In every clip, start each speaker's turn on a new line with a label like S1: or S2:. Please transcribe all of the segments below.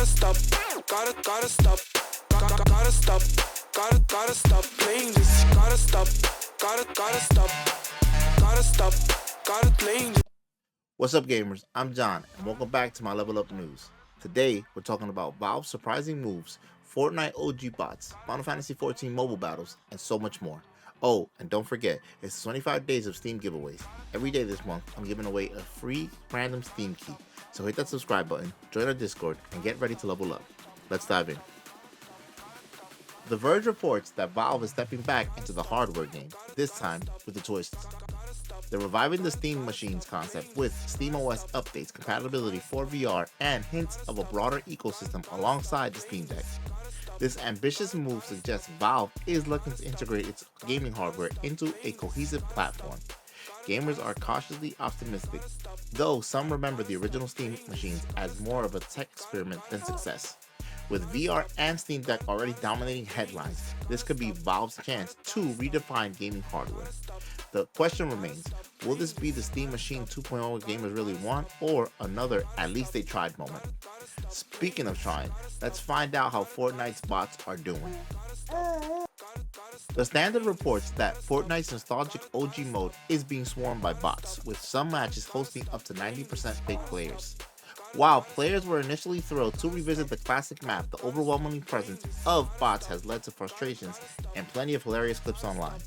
S1: gotta stop, gotta stop, gotta stop, gotta stop playing this. Gotta stop, gotta stop, gotta playing this.
S2: What's up, gamers? I'm John, and welcome back to my Level Up News. Today, we're talking about Valve's surprising moves, Fortnite OG bots, Final Fantasy XIV Mobile battles, and so much more. Oh, and don't forget, it's 25 days of Steam giveaways. Every day this month, I'm giving away a free random Steam key. So hit that subscribe button, join our Discord, and get ready to level up. Let's dive in. The Verge reports that Valve is stepping back into the hardware game, this time with the twists. They're reviving the Steam Machines concept with SteamOS updates, compatibility for VR, and hints of a broader ecosystem alongside the Steam Deck. This ambitious move suggests Valve is looking to integrate its gaming hardware into a cohesive platform. Gamers are cautiously optimistic, though some remember the original Steam Machines as more of a tech experiment than success. With VR and Steam Deck already dominating headlines, this could be Valve's chance to redefine gaming hardware. The question remains, will this be the Steam Machine 2.0 gamers really want, or another at least they tried moment? Speaking of trying, let's find out how Fortnite's bots are doing. The Standard reports that Fortnite's nostalgic OG mode is being swarmed by bots, with some matches hosting up to 90% fake players. While players were initially thrilled to revisit the classic map, the overwhelming presence of bots has led to frustrations and plenty of hilarious clips online.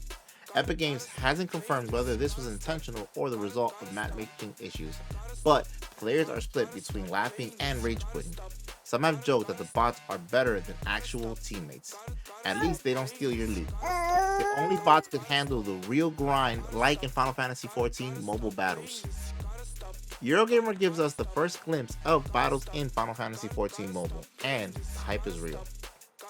S2: Epic Games hasn't confirmed whether this was intentional or the result of matchmaking issues, but players are split between laughing and rage quitting. Some have joked that the bots are better than actual teammates. At least they don't steal your loot. If only bots could handle the real grind like in Final Fantasy XIV Mobile battles. Eurogamer gives us the first glimpse of battles in Final Fantasy XIV Mobile, and the hype is real.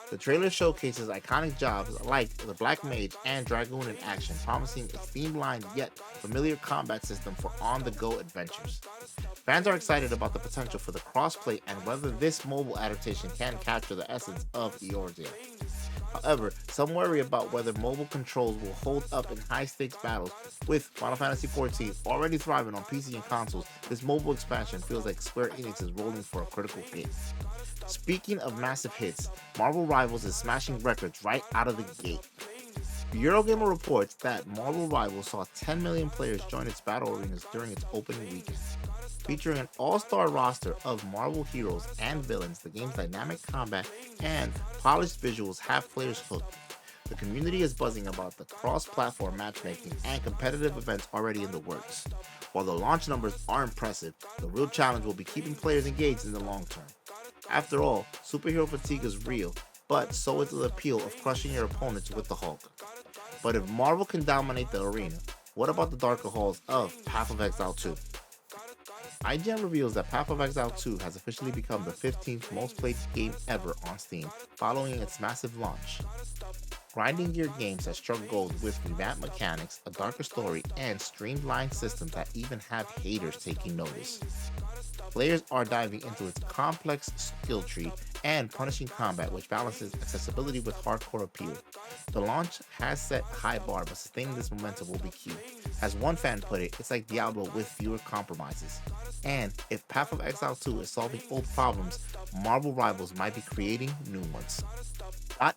S2: The trailer showcases iconic jobs like the Black Mage and Dragoon in action, promising a streamlined yet familiar combat system for on-the-go adventures. Fans are excited about the potential for the crossplay and whether this mobile adaptation can capture the essence of Esports. However, some worry about whether mobile controls will hold up in high-stakes battles. With Final Fantasy XIV already thriving on PC and consoles, this mobile expansion feels like Square Enix is rolling for a critical hit. Speaking of massive hits, Marvel Rivals is smashing records right out of the gate. Eurogamer reports that Marvel Rivals saw 10 million players join its battle arenas during its opening weekend. Featuring an all-star roster of Marvel heroes and villains, the game's dynamic combat and polished visuals have players hooked. The community is buzzing about the cross-platform matchmaking and competitive events already in the works. While the launch numbers are impressive, the real challenge will be keeping players engaged in the long term. After all, superhero fatigue is real, but so is the appeal of crushing your opponents with the Hulk. But if Marvel can dominate the arena, what about the darker halls of Path of Exile 2? IGN reveals that Path of Exile 2 has officially become the 15th most played game ever on Steam, following its massive launch. Grinding Gear Games has struck gold with revamped mechanics, a darker story, and streamlined systems that even have haters taking notice. Players are diving into its complex skill tree and punishing combat, which balances accessibility with hardcore appeal. The launch has set a high bar, but sustaining this momentum will be key. As one fan put it, it's like Diablo with fewer compromises. And if Path of Exile 2 is solving old problems, Marvel Rivals might be creating new ones.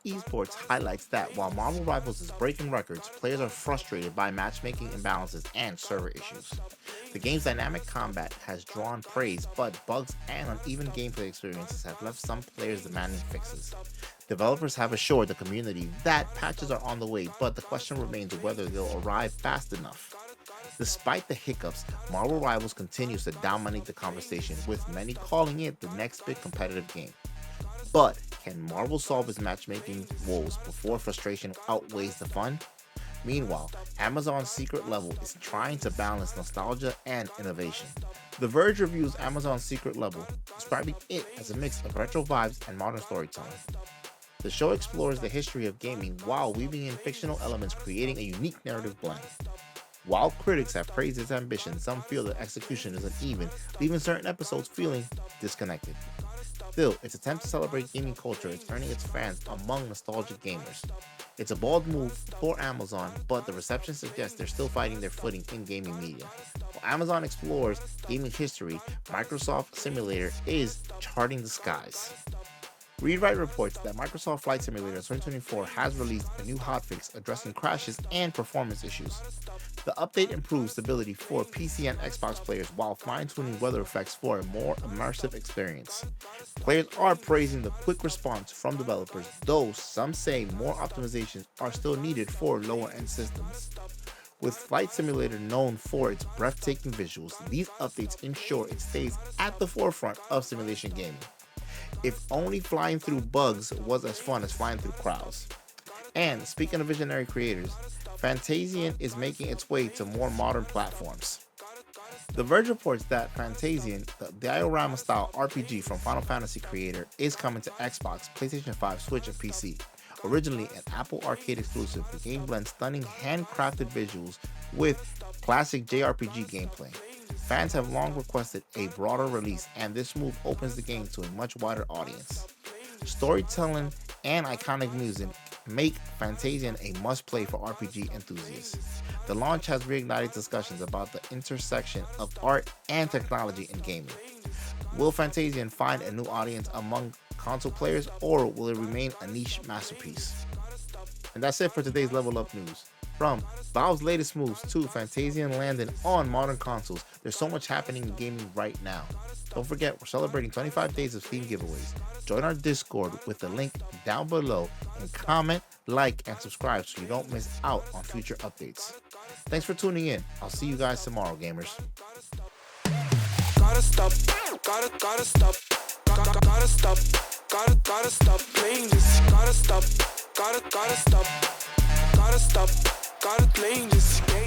S2: Esports highlights that while Marvel Rivals is breaking records, players are frustrated by matchmaking imbalances and server issues. The game's dynamic combat has drawn praise, but bugs and uneven gameplay experiences have left some players demanding fixes. Developers have assured the community that patches are on the way, but the question remains whether they'll arrive fast enough. Despite the hiccups, Marvel Rivals continues to dominate the conversation, with many calling it the next big competitive game. But can Marvel solve its matchmaking woes before frustration outweighs the fun? Meanwhile, Amazon's Secret Level is trying to balance nostalgia and innovation. The Verge reviews Amazon's Secret Level, describing it as a mix of retro vibes and modern storytelling. The show explores the history of gaming while weaving in fictional elements, creating a unique narrative blend. While critics have praised its ambition, some feel the execution is uneven, leaving certain episodes feeling disconnected. Still, its attempt to celebrate gaming culture is earning its fans among nostalgic gamers. It's a bold move for Amazon, but the reception suggests they're still finding their footing in gaming media. While Amazon explores gaming history, Microsoft Simulator is charting the skies. Read-Write reports that Microsoft Flight Simulator 2024 has released a new hotfix addressing crashes and performance issues. The update improves stability for PC and Xbox players while fine-tuning weather effects for a more immersive experience. Players are praising the quick response from developers, though some say more optimizations are still needed for lower-end systems. With Flight Simulator known for its breathtaking visuals, these updates ensure it stays at the forefront of simulation gaming. If only flying through bugs was as fun as flying through crowds. And speaking of visionary creators, Fantasian is making its way to more modern platforms. The Verge reports that Fantasian, the diorama-style RPG from Final Fantasy creator, is coming to Xbox, PlayStation 5, Switch, and PC. Originally an Apple Arcade exclusive, the game blends stunning handcrafted visuals with classic JRPG gameplay. Fans have long requested a broader release, and this move opens the game to a much wider audience. Storytelling and iconic music make Fantasian a must-play for RPG enthusiasts. The launch has reignited discussions about the intersection of art and technology in gaming. Will Fantasian find a new audience among console players, or will it remain a niche masterpiece? And that's it for today's Level Up news. From Valve's latest moves to Fantasian landing on modern consoles, there's so much happening in gaming right now. Don't forget, we're celebrating 25 days of Steam giveaways. Join our Discord with the link down below, and comment, like, and subscribe so you don't miss out on future updates. Thanks for tuning in. I'll see you guys tomorrow, gamers.
S1: Gotta stop, gotta stop, gotta stop, gotta stop playing this. Gotta stop, gotta stop, gotta stop, gotta playing this game.